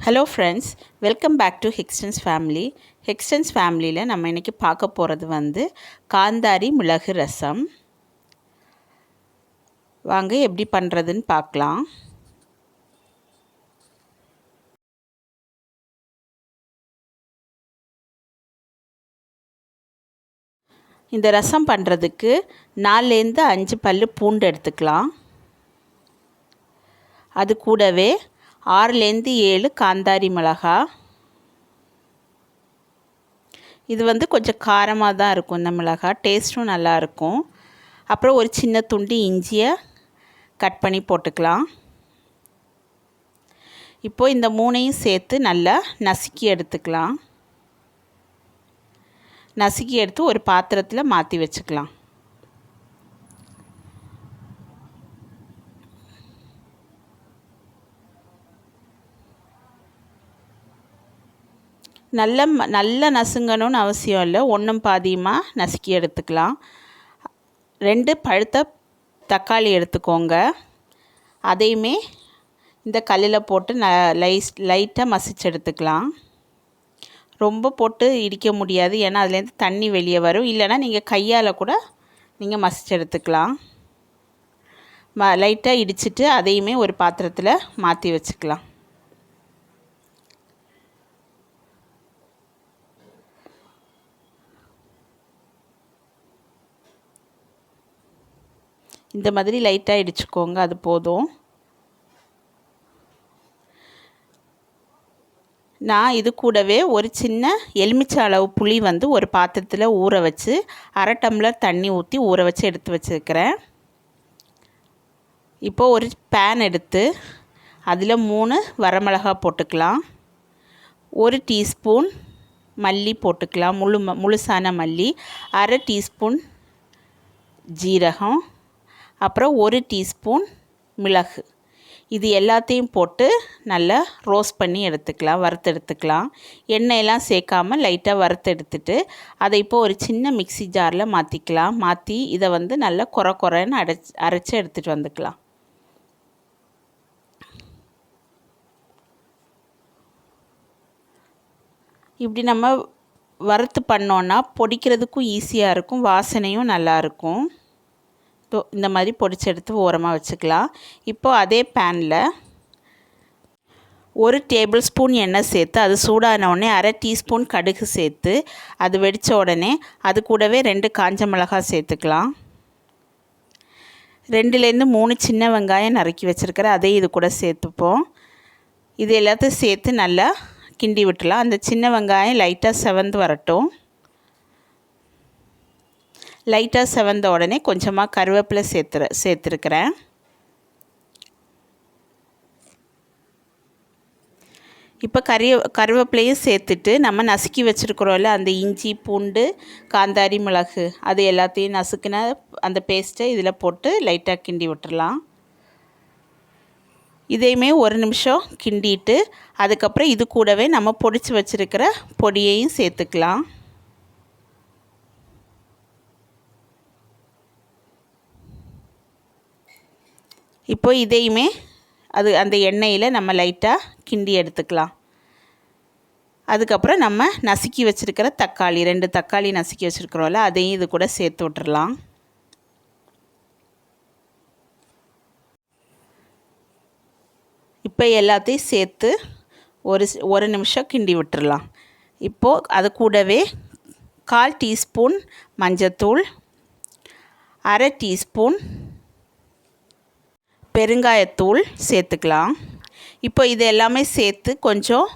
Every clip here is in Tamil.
Hello friends, welcome back to Hickston's family. Hickston's familyல நம்ம இன்னைக்கு பார்க்க போறது வந்து காந்தாரி மிளகு ரசம். வாங்க எப்படி பண்றதுன்னு பார்க்கலாம். இந்த ரசம் பண்றதுக்கு 4 லேந்து 5 பல்லு பூண்டு எடுத்துக்கலாம். அது கூடவே 6 லேந்து 7 காந்தாரி மிளகாய். இது வந்து கொஞ்சம் காரமாக தான் இருக்கும் இந்த மிளகாய், டேஸ்ட்டும் நல்லா இருக்கும். அப்புறம் ஒரு சின்ன துண்டு இஞ்சியை கட் பண்ணி போட்டுக்கலாம். இப்போது இந்த மூணையும் சேர்த்து நல்லா நசுக்கி எடுத்துக்கலாம். நசுக்கி எடுத்து ஒரு பாத்திரத்தில் மாற்றி வச்சுக்கலாம். நல்ல நசுங்கணும்னு அவசியம் இல்லை, ஒன்றும் பாதியமாக நசுக்கி எடுத்துக்கலாம். 2 பழுத்த தக்காளி எடுத்துக்கோங்க. அதையுமே இந்த கல்லில் போட்டு லைட்டாக மசிச்சு எடுத்துக்கலாம். ரொம்ப போட்டு இடிக்க முடியாது, ஏன்னா அதுலேருந்து தண்ணி வெளியே வரும். இல்லைன்னா நீங்கள் கையால் கூட நீங்கள் மசிச்சு எடுத்துக்கலாம். லைட்டாக இடிச்சிட்டு அதையுமே ஒரு பாத்திரத்தில் மாற்றி வச்சுக்கலாம். இந்த மாதிரி லைட்டாக இடிச்சுக்கோங்க, அது போதும். நான் இது கூடவே ஒரு சின்ன எலுமிச்சை அளவு புளி வந்து ஒரு பாத்திரத்தில் ஊற வச்சு 1/2 டம்ளர் தண்ணி ஊற்றி ஊற வச்சு எடுத்து வச்சுருக்கிறேன். இப்போது ஒரு பேன் எடுத்து அதில் 3 வரமிளகாய் போட்டுக்கலாம். 1 டீஸ்பூன் மல்லி போட்டுக்கலாம், முழுசான மல்லி. 1/2 டீஸ்பூன் ஜீரகம், அப்புறம் 1 டீஸ்பூன் மிளகு. இது எல்லாத்தையும் போட்டு நல்லா ரோஸ்ட் பண்ணி எடுத்துக்கலாம், வறுத்து எடுத்துக்கலாம். எண்ணெயெல்லாம் சேர்க்காமல் லைட்டாக வறுத்து எடுத்துட்டு அதை இப்போ ஒரு சின்ன மிக்ஸி ஜாரில் மாற்றிக்கலாம். மாற்றி இதை வந்து நல்லா குறைன்னு அரைச்சி எடுத்துகிட்டு வந்துக்கலாம். இப்படி நம்ம வறுத்து பண்ணோன்னா பொடிக்கிறதுக்கும் ஈஸியாக இருக்கும், வாசனையும் நல்லாயிருக்கும். இந்த மாதிரி பொடிச்சு எடுத்து ஓரமாக வச்சுக்கலாம். இப்போது அதே பேனில் 1 டேபிள் ஸ்பூன் எண்ணெய் சேர்த்து அது சூடான உடனே 1/2 டீஸ்பூன் கடுகு சேர்த்து அது வெடித்த உடனே அது கூடவே 2 காஞ்ச மிளகாய் சேர்த்துக்கலாம். 2லேருந்து 3 சின்ன வெங்காயம் நறுக்கி வச்சுருக்கிறேன், அதையும் இது கூட சேர்த்துப்போம். இது எல்லாத்தையும் சேர்த்து நல்லா கிண்டி விட்டுலாம். அந்த சின்ன வெங்காயம் லைட்டாக செவந்து வரட்டும். லைட்டாக செவந்த உடனே கொஞ்சமாக கருவேப்பிலை சேர்த்துருக்கிறேன். இப்போ கருவேப்பிலையும் சேர்த்துட்டு நம்ம நசுக்கி வச்சுருக்குறோம்ல அந்த இஞ்சி பூண்டு காந்தாரி மிளகு அது எல்லாத்தையும் நசுக்கின அந்த பேஸ்ட்டை இதில் போட்டு லைட்டாக கிண்டி விட்டுடலாம். இதையுமே 1 நிமிஷம் கிண்டிட்டு அதுக்கப்புறம் இது கூடவே நம்ம பொடிச்சு வச்சுருக்கிற பொடியையும் சேர்த்துக்கலாம். இப்போ இதையுமே அந்த எண்ணெயில் நம்ம லைட்டாக கிண்டி எடுத்துக்கலாம். அதுக்கப்புறம் நம்ம நசுக்கி வச்சுருக்கிற தக்காளி 2 தக்காளி நசுக்கி வச்சுருக்கிறோம்ல அதையும் இது கூட சேர்த்து விட்டுறலாம். இப்போ எல்லாத்தையும் சேர்த்து ஒரு நிமிஷம் கிண்டி விட்டுறலாம். இப்போது அது கூடவே 1/4 டீஸ்பூன் மஞ்சத்தூள், 1/2 டீஸ்பூன் பெருங்காயத்தூள் சேர்த்துக்கலாம். இப்போ இது எல்லாமே சேர்த்து கொஞ்சம்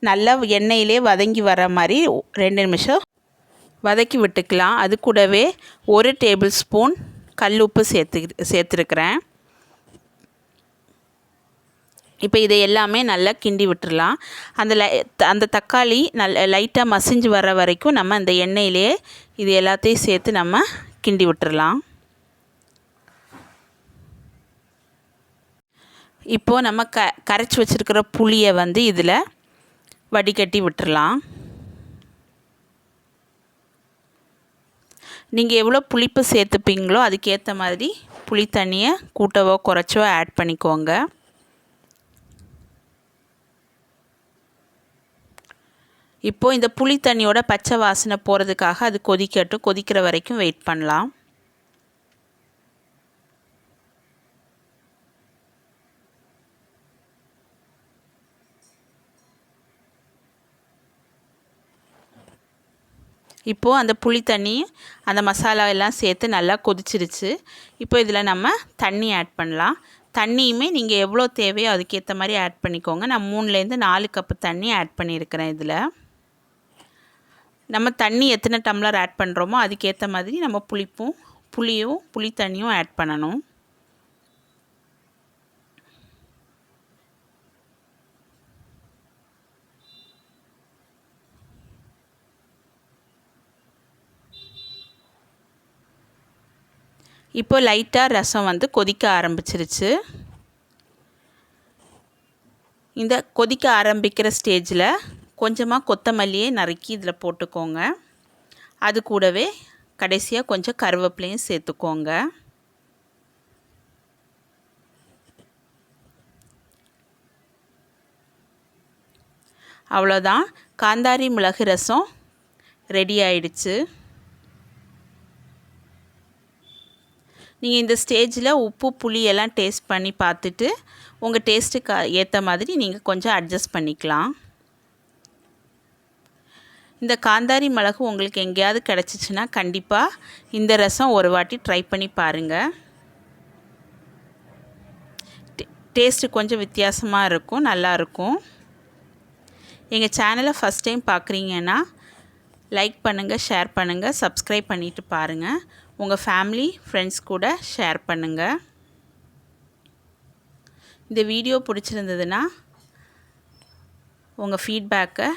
நல்லா எண்ணெயிலே வதங்கி வர மாதிரி 2 நிமிஷம் வதக்கி விட்டுக்கலாம். அது கூடவே 1 டேபிள் ஸ்பூன் கல் உப்பு சேர்த்துருக்கிறேன். இப்போ இதை எல்லாமே நல்லா கிண்டி விட்டுடலாம். அந்த தக்காளி லைட்டாக மசிஞ்சு வர வரைக்கும் நம்ம அந்த எண்ணெயிலே இது எல்லாத்தையும் சேர்த்து நம்ம கிண்டி விட்டுடலாம். இப்போது நம்ம கரைச்சி வச்சுருக்கிற புளியை வந்து இதில் வடிகட்டி விட்டுறலாம். நீங்கள் எவ்வளோ புளிப்பு சேர்த்துப்பீங்களோ அதுக்கேற்ற மாதிரி புளி தண்ணியை கூட்டவோ குறைச்சோ ஆட் பண்ணிக்கோங்க. இப்போது இந்த புளி தண்ணியோட பச்சை வாசனை போகிறதுக்காக அது கொதிக்கட்டும். கொதிக்கிற வரைக்கும் வெயிட் பண்ணலாம். இப்போது அந்த புளி தண்ணி அந்த மசாலா எல்லாம் சேர்த்து நல்லா கொதிச்சிருச்சு. இப்போ இதில் நம்ம தண்ணி ஆட் பண்ணலாம். தண்ணியுமே நீங்கள் எவ்வளோ தேவையோ அதுக்கேற்ற மாதிரி ஆட் பண்ணிக்கோங்க. நான் 3லேருந்து 4 கப்பு தண்ணி ஆட் பண்ணியிருக்கிறேன். இதில் நம்ம தண்ணி எத்தனை டம்ளர் ஆட் பண்ணுறோமோ அதுக்கேற்ற மாதிரி நம்ம புளி தண்ணியும் ஆட் பண்ணணும். இப்போ லைட்டாக ரசம் வந்து கொதிக்க ஆரம்பிச்சிருச்சு. இந்த கொதிக்க ஆரம்பிக்கிற ஸ்டேஜில் கொஞ்சமாக கொத்தமல்லியை நறுக்கி இதில் போட்டுக்கோங்க. அது கூடவே கடைசியாக கொஞ்சம் கருவேப்பிலையும் சேர்த்துக்கோங்க. அவ்வளோதான், காந்தாரி மிளகு ரசம் ரெடி ஆயிடுச்சு. நீங்கள் இந்த ஸ்டேஜில் உப்பு புளி எல்லாம் டேஸ்ட் பண்ணி பார்த்துட்டு உங்கள் டேஸ்ட்டுக்கு ஏற்ற மாதிரி நீங்கள் கொஞ்சம் அட்ஜஸ்ட் பண்ணிக்கலாம். இந்த காந்தாரி மிளகு உங்களுக்கு எங்கேயாவது கிடச்சிச்சின்னா கண்டிப்பாக இந்த ரசம் ஒரு வாட்டி ட்ரை பண்ணி பாருங்கள். டேஸ்ட்டு கொஞ்சம் வித்தியாசமாக இருக்கும், நல்லாயிருக்கும். எங்கள் சேனலை ஃபஸ்ட் டைம் பார்க்குறீங்கன்னா லைக் பண்ணுங்கள், ஷேர் பண்ணுங்கள், சப்ஸ்கிரைப் பண்ணிவிட்டு பாருங்கள். உங்கள் ஃபேமிலி ஃப்ரெண்ட்ஸ் கூட ஷேர் பண்ணுங்கள். இந்த வீடியோ பிடிச்சிருந்ததுன்னா உங்கள் ஃபீட்பேக்கை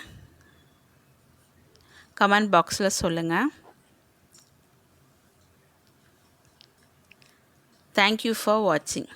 கமெண்ட் பாக்ஸில் சொல்லுங்கள். தேங்க்யூ ஃபார் வாட்சிங்.